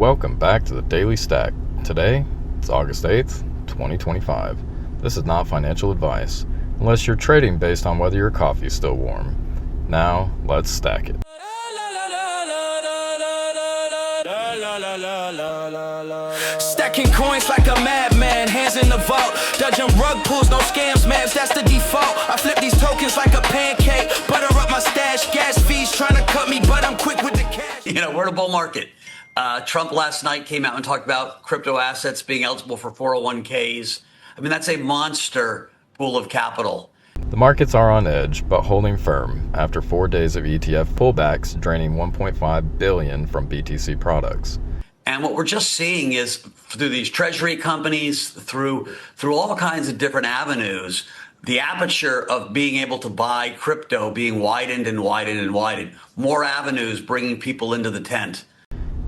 Welcome back to the Daily Stack. Today, it's August 8th, 2025. This is not financial advice, unless you're trading based on whether your coffee's still warm. Now, let's stack it. Stacking coins like a madman, hands in the vault. Dodging rug pulls, no scams, mans, that's the default. I flip these tokens like a pancake, butter up my stash, gas fees trying to cut me, but I'm quick with the cash. We're in a bull market. Trump last night came out and talked about crypto assets being eligible for 401ks. I mean, that's a monster pool of capital. The markets are on edge, but holding firm after 4 days of ETF pullbacks, draining $1.5 billion from BTC products. And what we're just seeing is through these treasury companies, through all kinds of different avenues, the aperture of being able to buy crypto being widened and widened and widened. More avenues bringing people into the tent.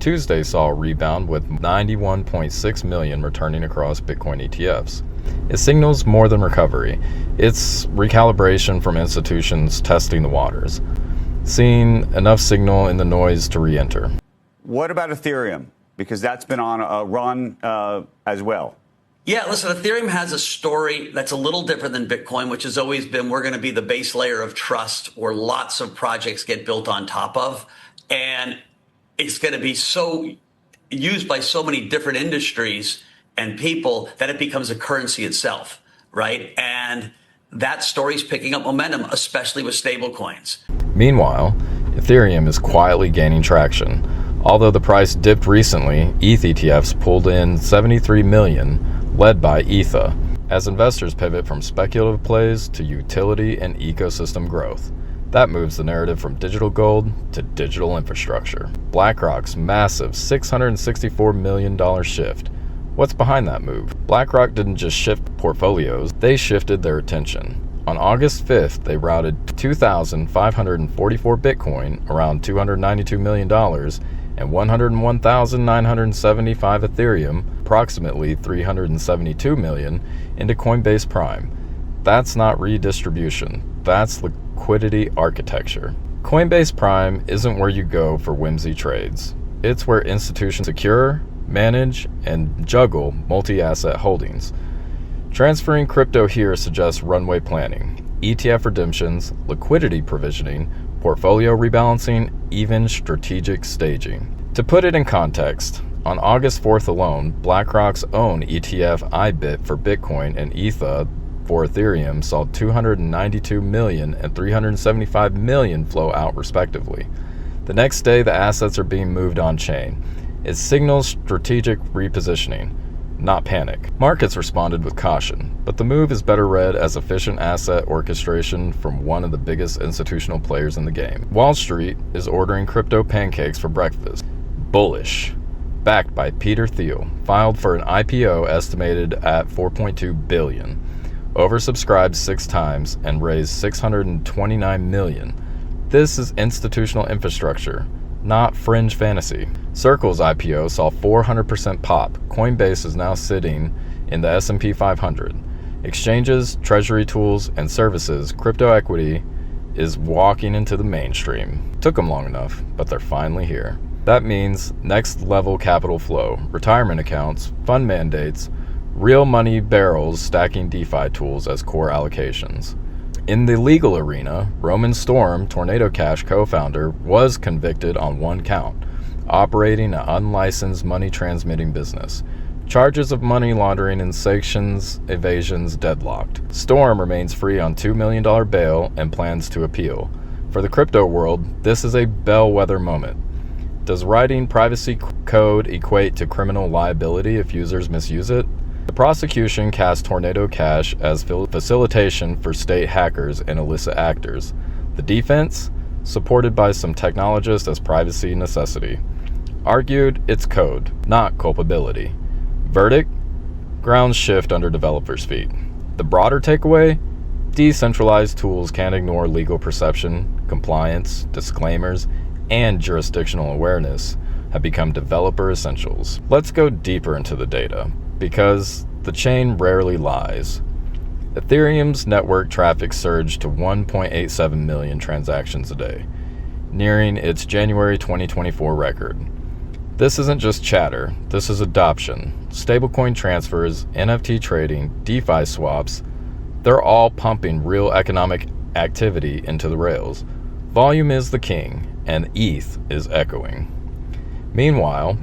Tuesday saw a rebound with 91.6 million returning across Bitcoin ETFs. It signals more than recovery. It's recalibration from institutions testing the waters, seeing enough signal in the noise to re-enter. What about Ethereum? Because that's been on a run as well. Yeah, listen, Ethereum has a story that's a little different than Bitcoin, which has always been we're going to be the base layer of trust where lots of projects get built on top of. And it's going to be so used by so many different industries and people that it becomes a currency itself, right? And that story's picking up momentum, especially with stable coins. Meanwhile, Ethereum is quietly gaining traction. Although the price dipped recently, ETH ETFs pulled in 73 million, led by ETHA, as investors pivot from speculative plays to utility and ecosystem growth. That moves the narrative from digital gold to digital infrastructure. BlackRock's massive $664 million shift. What's behind that move? BlackRock didn't just shift portfolios, they shifted their attention. On August 5th, they routed 2,544 Bitcoin, around $292 million, and 101,975 Ethereum, approximately $372 million, into Coinbase Prime. That's not redistribution, that's liquidity architecture. Coinbase Prime isn't where you go for whimsy trades. It's where institutions secure, manage, and juggle multi-asset holdings. Transferring crypto here suggests runway planning, ETF redemptions, liquidity provisioning, portfolio rebalancing, even strategic staging. To put it in context, on August 4th alone, BlackRock's own ETF IBIT for Bitcoin and ETHA for Ethereum saw 292 million and 375 million flow out respectively. The next day, the assets are being moved on-chain. It signals strategic repositioning, not panic. Markets responded with caution, but the move is better read as efficient asset orchestration from one of the biggest institutional players in the game. Wall Street is ordering crypto pancakes for breakfast. Bullish. Backed by Peter Thiel, filed for an IPO estimated at $4.2 billion. Oversubscribed 6 times and raised $629 million. This is institutional infrastructure, not fringe fantasy. Circle's IPO saw 400% pop. Coinbase is now sitting in the S&P 500. Exchanges, treasury tools, and services, crypto equity is walking into the mainstream. Took them long enough, but they're finally here. That means next level capital flow, retirement accounts, fund mandates, real money barrels stacking DeFi tools as core allocations. In the legal arena, Roman Storm, Tornado Cash co-founder, was convicted on 1 count, operating an unlicensed money transmitting business. Charges of money laundering and sanctions evasions deadlocked. Storm remains free on $2 million bail and plans to appeal. For the crypto world, this is a bellwether moment. Does writing privacy code equate to criminal liability if users misuse it? The prosecution cast Tornado Cash as facilitation for state hackers and illicit actors. The defense, supported by some technologists as privacy necessity, argued it's code, not culpability. Verdict? Grounds shift under developers' feet. The broader takeaway? Decentralized tools can't ignore legal perception, compliance, disclaimers, and jurisdictional awareness have become developer essentials. Let's go deeper into the data, because the chain rarely lies. Ethereum's network traffic surged to 1.87 million transactions a day, nearing its January 2024 record. This isn't just chatter, this is adoption. Stablecoin transfers, NFT trading, DeFi swaps, they're all pumping real economic activity into the rails. Volume is the king, and ETH is echoing. Meanwhile,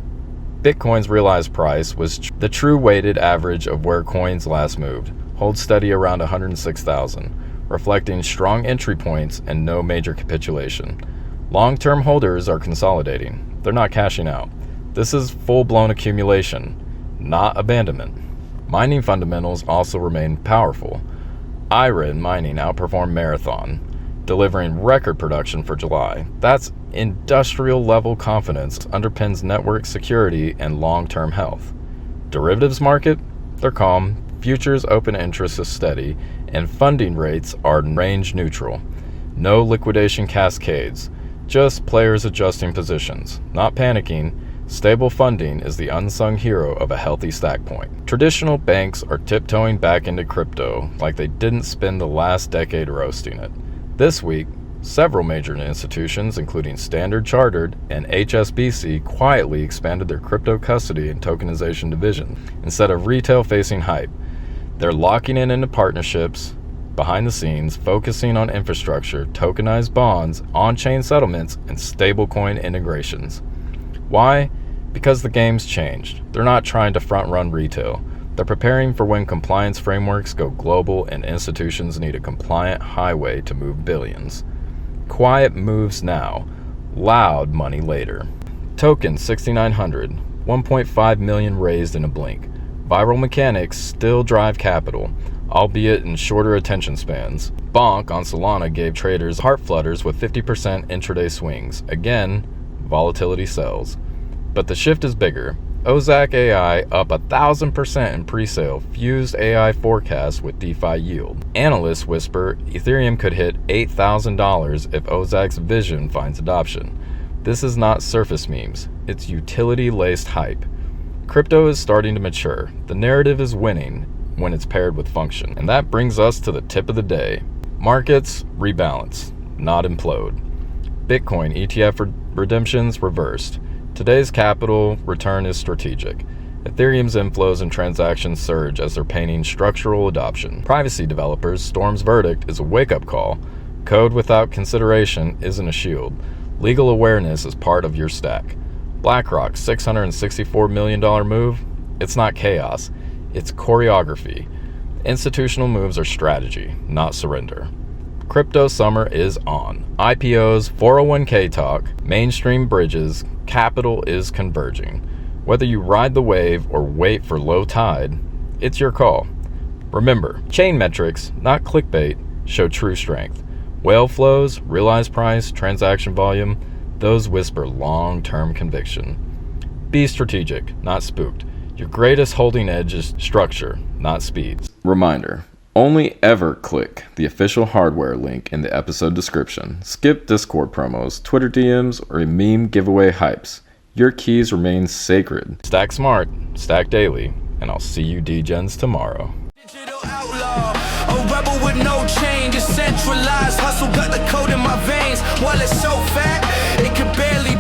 Bitcoin's realized price was the true weighted average of where coins last moved, holds steady around 106,000, reflecting strong entry points and no major capitulation. Long-term holders are consolidating. They're not cashing out. This is full-blown accumulation, not abandonment. Mining fundamentals also remain powerful. IRA in mining outperformed Marathon, delivering record production for July. That's industrial-level confidence underpins network security and long-term health. Derivatives market, they're calm. Futures open interest is steady, and funding rates are range neutral. No liquidation cascades, just players adjusting positions, not panicking. Stable funding is the unsung hero of a healthy stack point. Traditional banks are tiptoeing back into crypto like they didn't spend the last decade roasting it. This week, several major institutions, including Standard Chartered and HSBC, quietly expanded their crypto custody and tokenization division. Instead of retail-facing hype, they're locking in into partnerships, behind the scenes, focusing on infrastructure, tokenized bonds, on-chain settlements, and stablecoin integrations. Why? Because the game's changed. They're not trying to front-run retail. They're preparing for when compliance frameworks go global and institutions need a compliant highway to move billions. Quiet moves now, loud money later. Token 6900, 1.5 million raised in a blink. Viral mechanics still drive capital, albeit in shorter attention spans. Bonk on Solana gave traders heart flutters with 50% intraday swings. Again, volatility sells. But the shift is bigger. Ozak AI up 1,000% in pre-sale, fused AI forecast with DeFi yield. Analysts whisper Ethereum could hit $8,000 if Ozak's vision finds adoption. This is not surface memes, it's utility-laced hype. Crypto is starting to mature. The narrative is winning when it's paired with function. And that brings us to the tip of the day. Markets rebalance, not implode. Bitcoin ETF redemptions reversed. Today's capital return is strategic. Ethereum's inflows and transactions surge as they're painting structural adoption. Privacy developers, Storm's verdict is a wake-up call. Code without consideration isn't a shield. Legal awareness is part of your stack. BlackRock's $664 million move, it's not chaos, it's choreography. Institutional moves are strategy, not surrender. Crypto summer is on. IPOs, 401k talk, mainstream bridges, capital is converging. Whether you ride the wave or wait for low tide, it's your call. Remember, chain metrics, not clickbait, show true strength. Whale flows, realized price, transaction volume, those whisper long-term conviction. Be strategic, not spooked. Your greatest holding edge is structure, not speed. Reminder, only ever click the official hardware link in the episode description. Skip Discord promos, Twitter DMs, or meme giveaway hypes. Your keys remain sacred. Stack smart, stack daily, and I'll see you D-Gens tomorrow. Digital outlaw, a rebel with no chain, decentralized hustle, got the code in my veins. While it's so fat, it could barely